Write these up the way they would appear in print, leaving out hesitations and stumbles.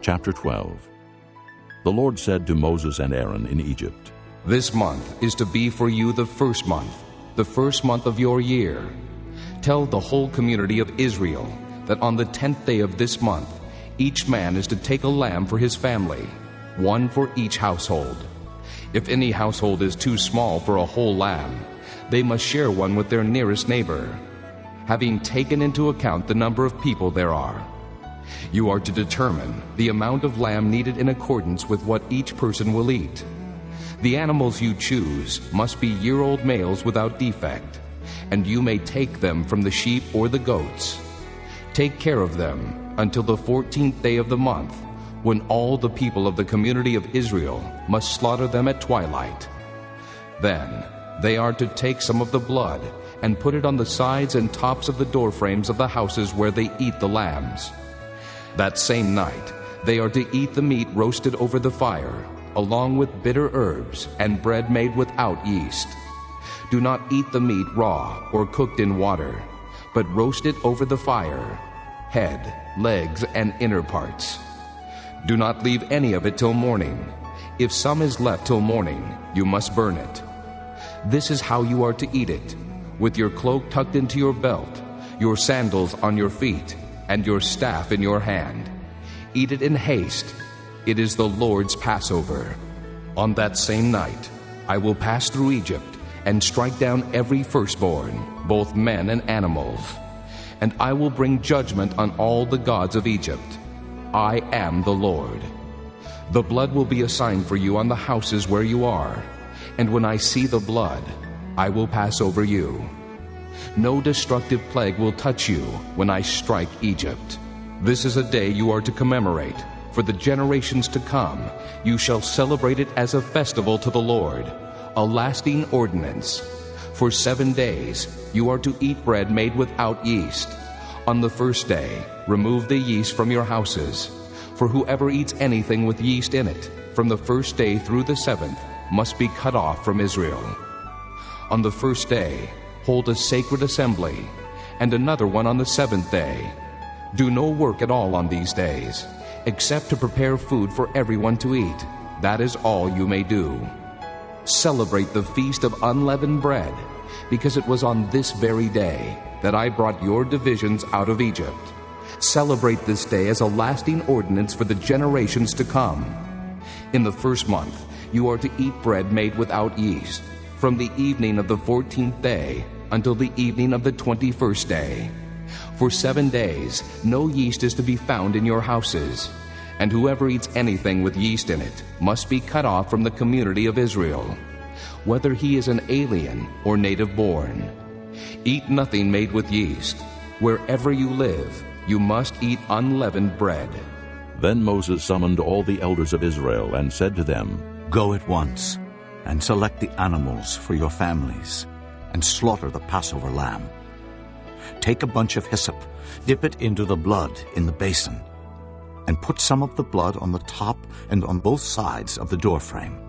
Chapter 12. The Lord said to Moses and Aaron in Egypt, This month is to be for you the first month of your year. Tell the whole community of Israel that on the 10th day of this month, each man is to take a lamb for his family, one for each household. If any household is too small for a whole lamb, they must share one with their nearest neighbor, having taken into account the number of people there are. You are to determine the amount of lamb needed in accordance with what each person will eat. The animals you choose must be year-old males without defect, and you may take them from the sheep or the goats. Take care of them until the 14th day of the month, when all the people of the community of Israel must slaughter them at twilight. Then they are to take some of the blood and put it on the sides and tops of the doorframes of the houses where they eat the lambs. That same night they are to eat the meat roasted over the fire, along with bitter herbs and bread made without yeast. Do not eat the meat raw or cooked in water, but roast it over the fire, head, legs, and inner parts. Do not leave any of it till morning. If some is left till morning, you must burn it. This is how you are to eat it, with your cloak tucked into your belt, your sandals on your feet, and your staff in your hand. Eat it in haste. It is the Lord's Passover. On that same night, I will pass through Egypt and strike down every firstborn, both men and animals. And I will bring judgment on all the gods of Egypt. I am the Lord. The blood will be a sign for you on the houses where you are. And when I see the blood, I will pass over you. No destructive plague will touch you when I strike Egypt. This is a day you are to commemorate. For the generations to come, you shall celebrate it as a festival to the Lord, a lasting ordinance. For 7 days you are to eat bread made without yeast. On the first day, remove the yeast from your houses. For whoever eats anything with yeast in it, from the first day through the 7th, must be cut off from Israel. On the first day, hold a sacred assembly, and another one on the 7th day. Do no work at all on these days, except to prepare food for everyone to eat. That is all you may do. Celebrate the feast of unleavened bread, because it was on this very day that I brought your divisions out of Egypt. Celebrate this day as a lasting ordinance for the generations to come. In the first month, you are to eat bread made without yeast, from the evening of the 14th day until the evening of the 21st day. For 7 days, no yeast is to be found in your houses, and whoever eats anything with yeast in it must be cut off from the community of Israel, whether he is an alien or native-born. Eat nothing made with yeast. Wherever you live, you must eat unleavened bread. Then Moses summoned all the elders of Israel and said to them, Go at once and select the animals for your families and slaughter the Passover lamb. Take a bunch of hyssop, dip it into the blood in the basin, and put some of the blood on the top and on both sides of the doorframe.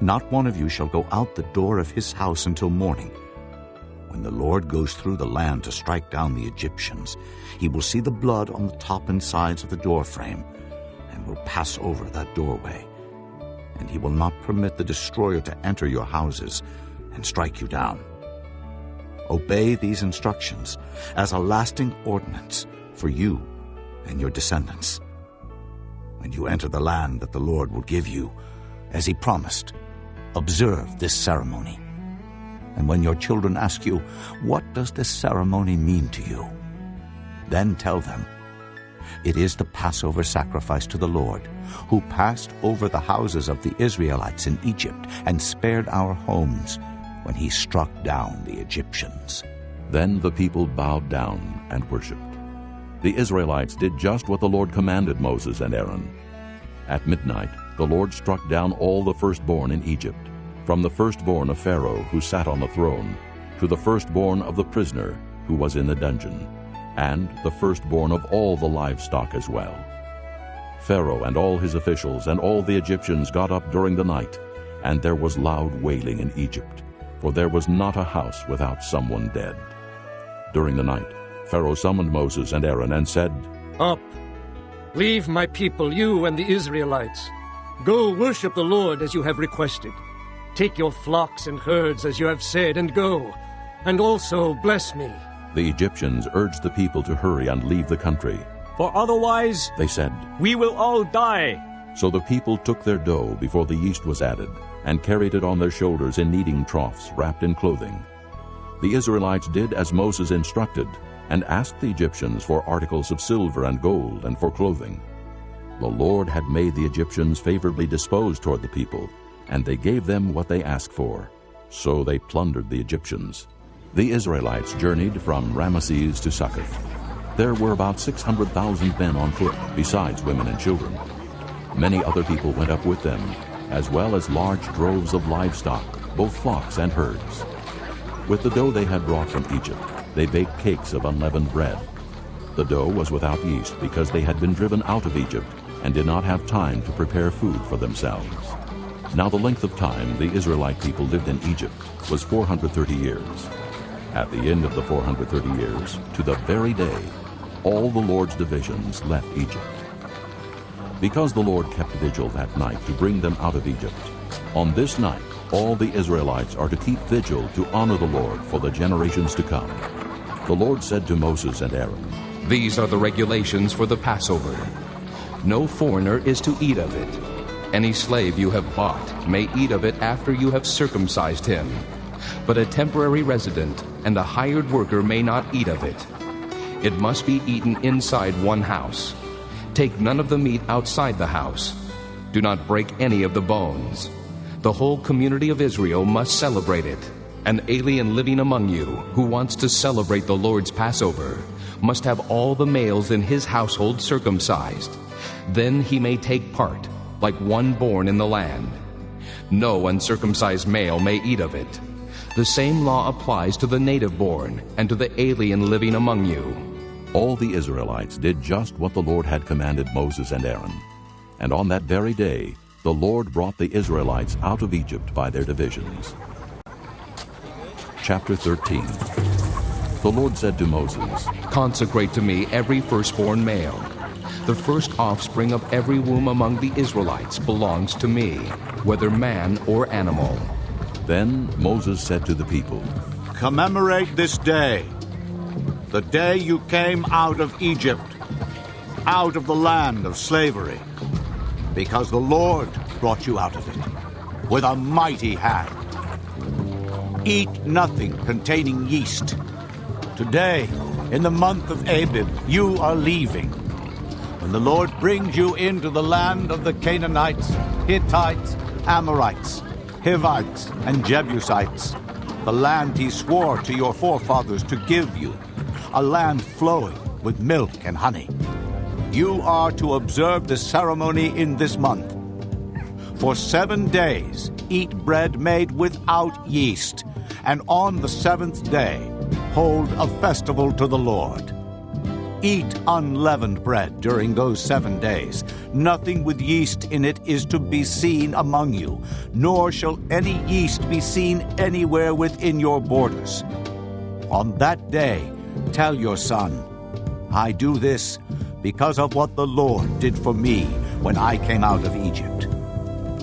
Not one of you shall go out the door of his house until morning. When the Lord goes through the land to strike down the Egyptians, he will see the blood on the top and sides of the doorframe and will pass over that doorway. And he will not permit the destroyer to enter your houses and strike you down. Obey these instructions as a lasting ordinance for you and your descendants. When you enter the land that the Lord will give you, as he promised, observe this ceremony. And when your children ask you, What does this ceremony mean to you? Then tell them, It is the Passover sacrifice to the Lord, who passed over the houses of the Israelites in Egypt and spared our homes when he struck down the Egyptians. Then the people bowed down and worshipped. The Israelites did just what the Lord commanded Moses and Aaron. At midnight, the Lord struck down all the firstborn in Egypt, from the firstborn of Pharaoh who sat on the throne, to the firstborn of the prisoner who was in the dungeon, and the firstborn of all the livestock as well. Pharaoh and all his officials and all the Egyptians got up during the night, and there was loud wailing in Egypt, for there was not a house without someone dead. During the night, Pharaoh summoned Moses and Aaron and said, Up, Leave my people, you and the Israelites. Go worship the Lord as you have requested. Take your flocks and herds as you have said, and go, and also bless me." The Egyptians urged the people to hurry and leave the country. "For otherwise," they said, "we will all die." So the people took their dough before the yeast was added, and carried it on their shoulders in kneading troughs wrapped in clothing. The Israelites did as Moses instructed, and asked the Egyptians for articles of silver and gold and for clothing. The Lord had made the Egyptians favorably disposed toward the people, and they gave them what they asked for. So they plundered the Egyptians. The Israelites journeyed from Ramesses to Succoth. There were about 600,000 men on foot, besides women and children. Many other people went up with them, as well as large droves of livestock, both flocks and herds. With the dough they had brought from Egypt, they baked cakes of unleavened bread. The dough was without yeast because they had been driven out of Egypt and did not have time to prepare food for themselves. Now the length of time the Israelite people lived in Egypt was 430 years. At the end of the 430 years, to the very day, all the Lord's divisions left Egypt. Because the Lord kept vigil that night to bring them out of Egypt, on this night all the Israelites are to keep vigil to honor the Lord for the generations to come. The Lord said to Moses and Aaron, "These are the regulations for the Passover. No foreigner is to eat of it. Any slave you have bought may eat of it after you have circumcised him. But a temporary resident and a hired worker may not eat of it. It must be eaten inside one house. Take none of the meat outside the house. Do not break any of the bones. The whole community of Israel must celebrate it. An alien living among you who wants to celebrate the Lord's Passover must have all the males in his household circumcised. Then he may take part, like one born in the land. No uncircumcised male may eat of it. The same law applies to the native born and to the alien living among you." All the Israelites did just what the Lord had commanded Moses and Aaron. And on that very day, the Lord brought the Israelites out of Egypt by their divisions. Chapter 13. The Lord said to Moses, "Consecrate to me every firstborn male. The first offspring of every womb among the Israelites belongs to me, whether man or animal." Then Moses said to the people, Commemorate this day, the day you came out of Egypt, out of the land of slavery, because the Lord brought you out of it with a mighty hand. Eat nothing containing yeast. Today, in the month of Abib, you are leaving. When the Lord brings you into the land of the Canaanites, Hittites, Amorites, Hivites, and Jebusites, the land he swore to your forefathers to give you, a land flowing with milk and honey. You are to observe the ceremony in this month. For 7 days eat bread made without yeast, and on the 7th day hold a festival to the Lord. Eat unleavened bread during those 7 days. Nothing with yeast in it is to be seen among you, nor shall any yeast be seen anywhere within your borders. On that day, tell your son, I do this because of what the Lord did for me when I came out of Egypt.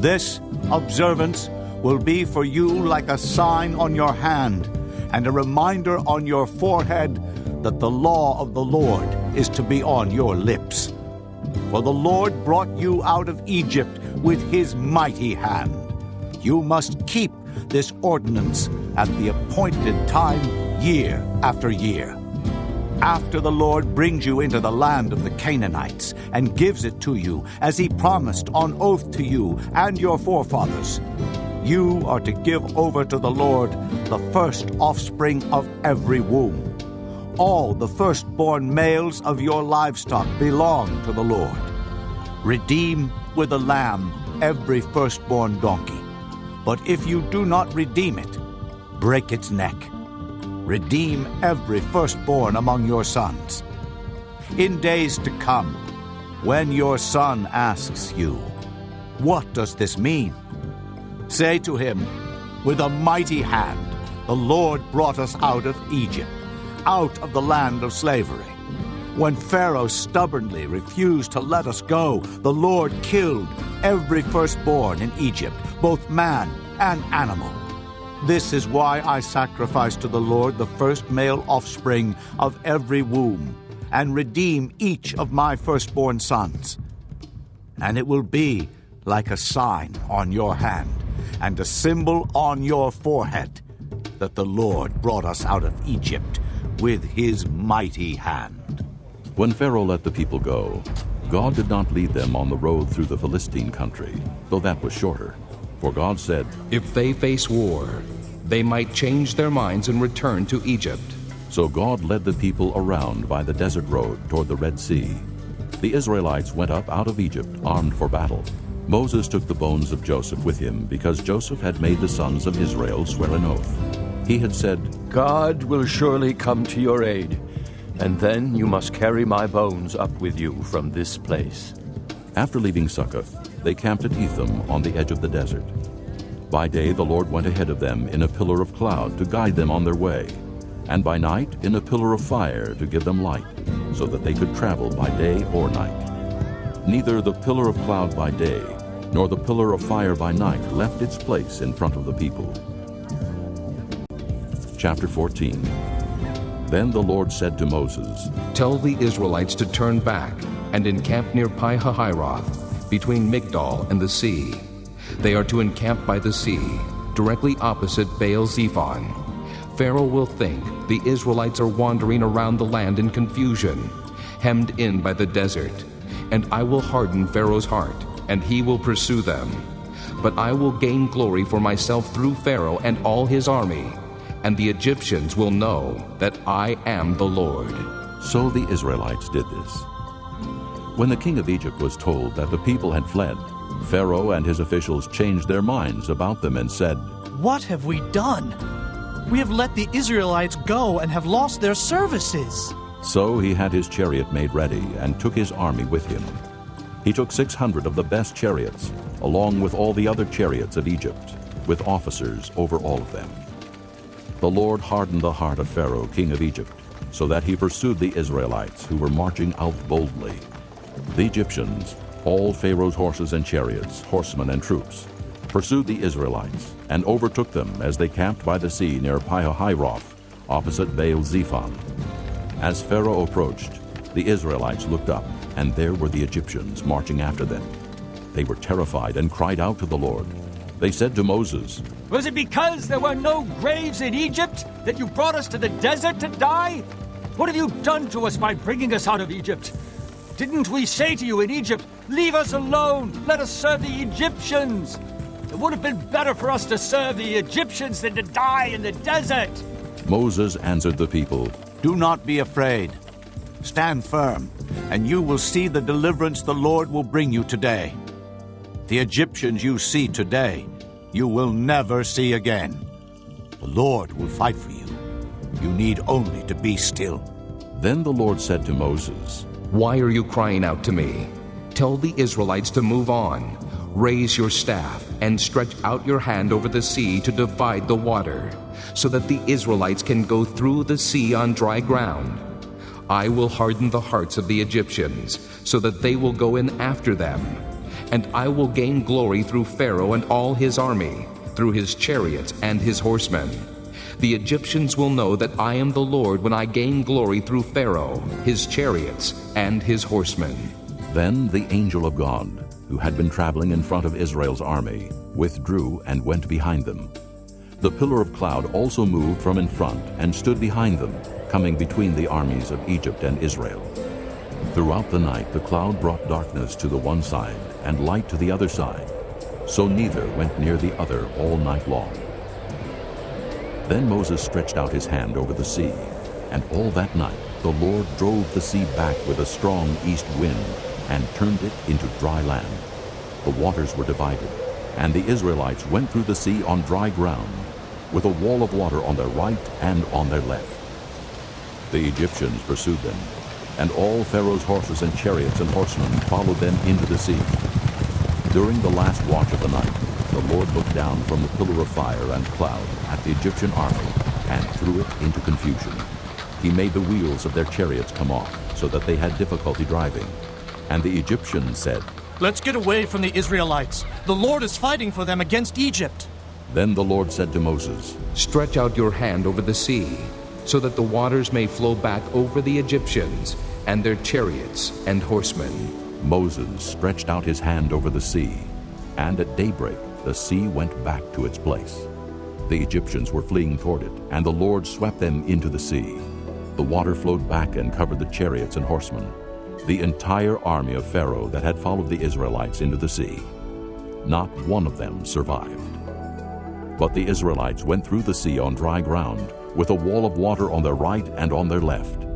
This observance will be for you like a sign on your hand and a reminder on your forehead that the law of the Lord is to be on your lips. For the Lord brought you out of Egypt with his mighty hand. You must keep this ordinance at the appointed time, year after year. After the Lord brings you into the land of the Canaanites and gives it to you, as he promised on oath to you and your forefathers, you are to give over to the Lord the first offspring of every womb. All the firstborn males of your livestock belong to the Lord. Redeem with a lamb every firstborn donkey. But if you do not redeem it, break its neck. Redeem every firstborn among your sons. In days to come, when your son asks you, what does this mean? Say to him, with a mighty hand, the Lord brought us out of Egypt, out of the land of slavery. When Pharaoh stubbornly refused to let us go, the Lord killed every firstborn in Egypt, both man and animal. This is why I sacrifice to the Lord the first male offspring of every womb, and redeem each of my firstborn sons. And it will be like a sign on your hand, and a symbol on your forehead, that the Lord brought us out of Egypt with his mighty hand. When Pharaoh let the people go, God did not lead them on the road through the Philistine country, though that was shorter. For God said, If they face war, they might change their minds and return to Egypt. So God led the people around by the desert road toward the Red Sea. The Israelites went up out of Egypt armed for battle. Moses took the bones of Joseph with him because Joseph had made the sons of Israel swear an oath. He had said, God will surely come to your aid, and then you must carry my bones up with you from this place. After leaving Succoth, they camped at Etham on the edge of the desert. By day the Lord went ahead of them in a pillar of cloud to guide them on their way, and by night in a pillar of fire to give them light, so that they could travel by day or night. Neither the pillar of cloud by day nor the pillar of fire by night left its place in front of the people. Chapter 14. Then the Lord said to Moses, Tell the Israelites to turn back and encamp near Pi-hahiroth, between Migdol and the sea. They are to encamp by the sea, directly opposite Baal-zephon. Pharaoh will think the Israelites are wandering around the land in confusion, hemmed in by the desert. And I will harden Pharaoh's heart, and he will pursue them. But I will gain glory for myself through Pharaoh and all his army, and the Egyptians will know that I am the Lord. So the Israelites did this. When the king of Egypt was told that the people had fled, Pharaoh and his officials changed their minds about them and said, What have we done? We have let the Israelites go and have lost their services. So he had his chariot made ready and took his army with him. He took 600 of the best chariots, along with all the other chariots of Egypt, with officers over all of them. The Lord hardened the heart of Pharaoh, king of Egypt, so that he pursued the Israelites who were marching out boldly. The Egyptians, all Pharaoh's horses and chariots, horsemen and troops, pursued the Israelites and overtook them as they camped by the sea near Pi-hahiroth, opposite Baal-zephon. As Pharaoh approached, the Israelites looked up, and there were the Egyptians marching after them. They were terrified and cried out to the Lord. They said to Moses, Was it because there were no graves in Egypt that you brought us to the desert to die? What have you done to us by bringing us out of Egypt? Didn't we say to you in Egypt, Leave us alone, let us serve the Egyptians? It would have been better for us to serve the Egyptians than to die in the desert. Moses answered the people, Do not be afraid. Stand firm, and you will see the deliverance the Lord will bring you today. The Egyptians you see today, you will never see again. The Lord will fight for you. You need only to be still. Then the Lord said to Moses, Why are you crying out to me? Tell the Israelites to move on. Raise your staff and stretch out your hand over the sea to divide the water, so that the Israelites can go through the sea on dry ground. I will harden the hearts of the Egyptians, so that they will go in after them. And I will gain glory through Pharaoh and all his army, through his chariots and his horsemen. The Egyptians will know that I am the Lord when I gain glory through Pharaoh, his chariots, and his horsemen. Then the angel of God, who had been traveling in front of Israel's army, withdrew and went behind them. The pillar of cloud also moved from in front and stood behind them, coming between the armies of Egypt and Israel. Throughout the night the cloud brought darkness to the one side and light to the other side, so neither went near the other all night long. Then Moses stretched out his hand over the sea, and all that night the Lord drove the sea back with a strong east wind and turned it into dry land. The waters were divided, and the Israelites went through the sea on dry ground, with a wall of water on their right and on their left. The Egyptians pursued them, and all Pharaoh's horses and chariots and horsemen followed them into the sea. During the last watch of the night, the Lord looked down from the pillar of fire and cloud at the Egyptian army and threw it into confusion. He made the wheels of their chariots come off, so that they had difficulty driving. And the Egyptians said, "Let's get away from the Israelites. The Lord is fighting for them against Egypt." Then the Lord said to Moses, Stretch out your hand over the sea, so that the waters may flow back over the Egyptians and their chariots and horsemen. Moses stretched out his hand over the sea, and at daybreak the sea went back to its place. The Egyptians were fleeing toward it, and the Lord swept them into the sea. The water flowed back and covered the chariots and horsemen, the entire army of Pharaoh that had followed the Israelites into the sea. Not one of them survived. But the Israelites went through the sea on dry ground, with a wall of water on their right and on their left.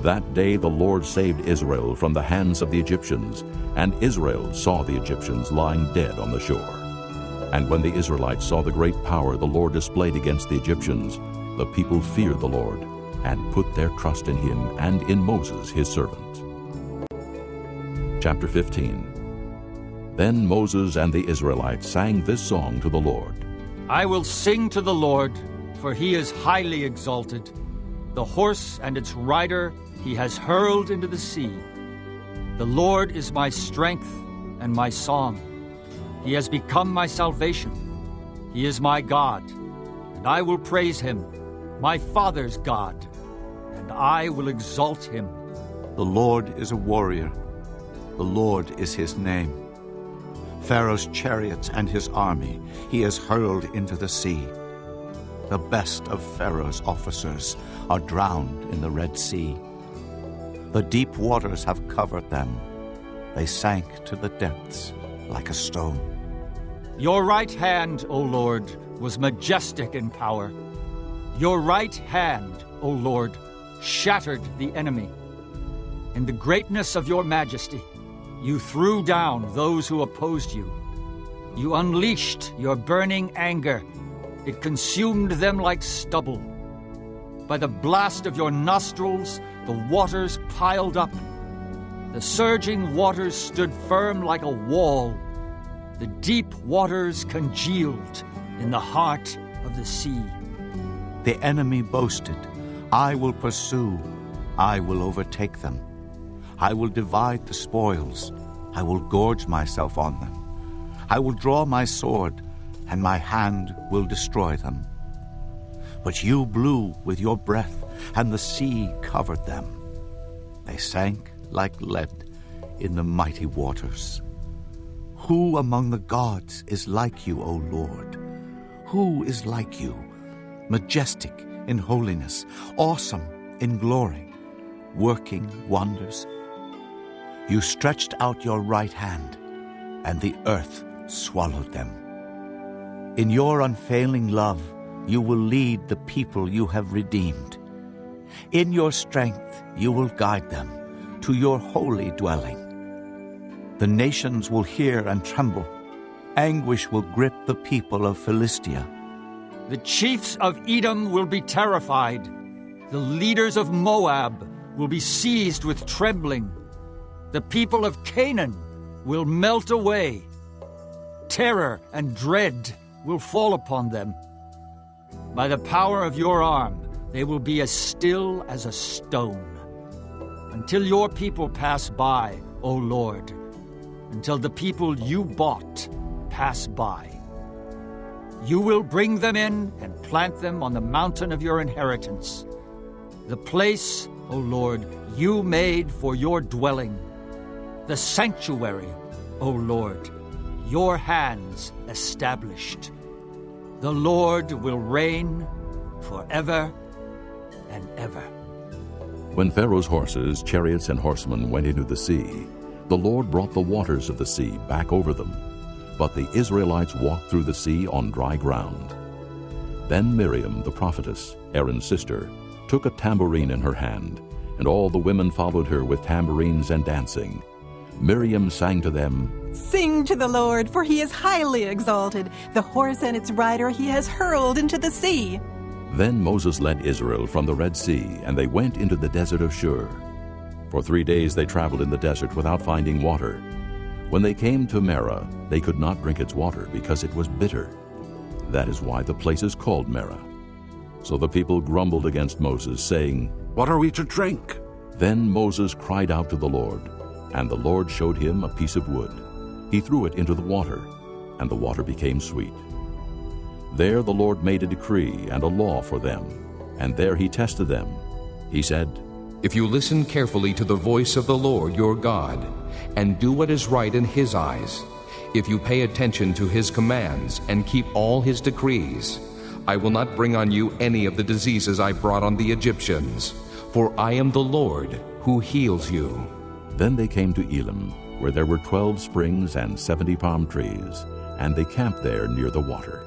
That day the Lord saved Israel from the hands of the Egyptians, and Israel saw the Egyptians lying dead on the shore. And when the Israelites saw the great power the Lord displayed against the Egyptians, the people feared the Lord, and put their trust in him and in Moses his servant. Chapter 15. Then Moses and the Israelites sang this song to the Lord. I will sing to the Lord, for he is highly exalted. The horse and its rider he has hurled into the sea. The Lord is my strength and my song. He has become my salvation. He is my God, and I will praise him, my father's God, and I will exalt him. The Lord is a warrior. The Lord is his name. Pharaoh's chariots and his army he has hurled into the sea. The best of Pharaoh's officers are drowned in the Red Sea. The deep waters have covered them. They sank to the depths like a stone. Your right hand, O Lord, was majestic in power. Your right hand, O Lord, shattered the enemy. In the greatness of your majesty, you threw down those who opposed you. You unleashed your burning anger. It consumed them like stubble. By the blast of your nostrils, the waters piled up. The surging waters stood firm like a wall. The deep waters congealed in the heart of the sea. The enemy boasted, I will pursue, I will overtake them. I will divide the spoils, I will gorge myself on them. I will draw my sword, and my hand will destroy them. But you blew with your breath, and the sea covered them. They sank like lead in the mighty waters. Who among the gods is like you, O Lord? Who is like you, majestic in holiness, awesome in glory, working wonders? You stretched out your right hand, and the earth swallowed them. In your unfailing love, you will lead the people you have redeemed. In your strength, you will guide them to your holy dwelling. The nations will hear and tremble. Anguish will grip the people of Philistia. The chiefs of Edom will be terrified. The leaders of Moab will be seized with trembling. The people of Canaan will melt away. Terror and dread will fall upon them. By the power of your arm, they will be as still as a stone. Until your people pass by, O Lord, until the people you bought pass by. You will bring them in and plant them on the mountain of your inheritance, the place, O Lord, you made for your dwelling, the sanctuary, O Lord, your hands established. The Lord will reign forever and ever. When Pharaoh's horses, chariots, and horsemen went into the sea, the Lord brought the waters of the sea back over them. But the Israelites walked through the sea on dry ground. Then Miriam, the prophetess, Aaron's sister, took a tambourine in her hand, and all the women followed her with tambourines and dancing. Miriam sang to them, Sing to the Lord, for he is highly exalted. The horse and its rider he has hurled into the sea. Then Moses led Israel from the Red Sea, and they went into the desert of Shur. For 3 days they traveled in the desert without finding water. When they came to Marah, they could not drink its water because it was bitter. That is why the place is called Marah. So the people grumbled against Moses, saying, What are we to drink?" Then Moses cried out to the Lord, and the Lord showed him a piece of wood. He threw it into the water, and the water became sweet. There the Lord made a decree and a law for them, and there he tested them. He said, If you listen carefully to the voice of the Lord your God, and do what is right in his eyes, if you pay attention to his commands and keep all his decrees, I will not bring on you any of the diseases I brought on the Egyptians, for I am the Lord who heals you. Then they came to Elim, where there were 12 springs and 70 palm trees, and they camped there near the water.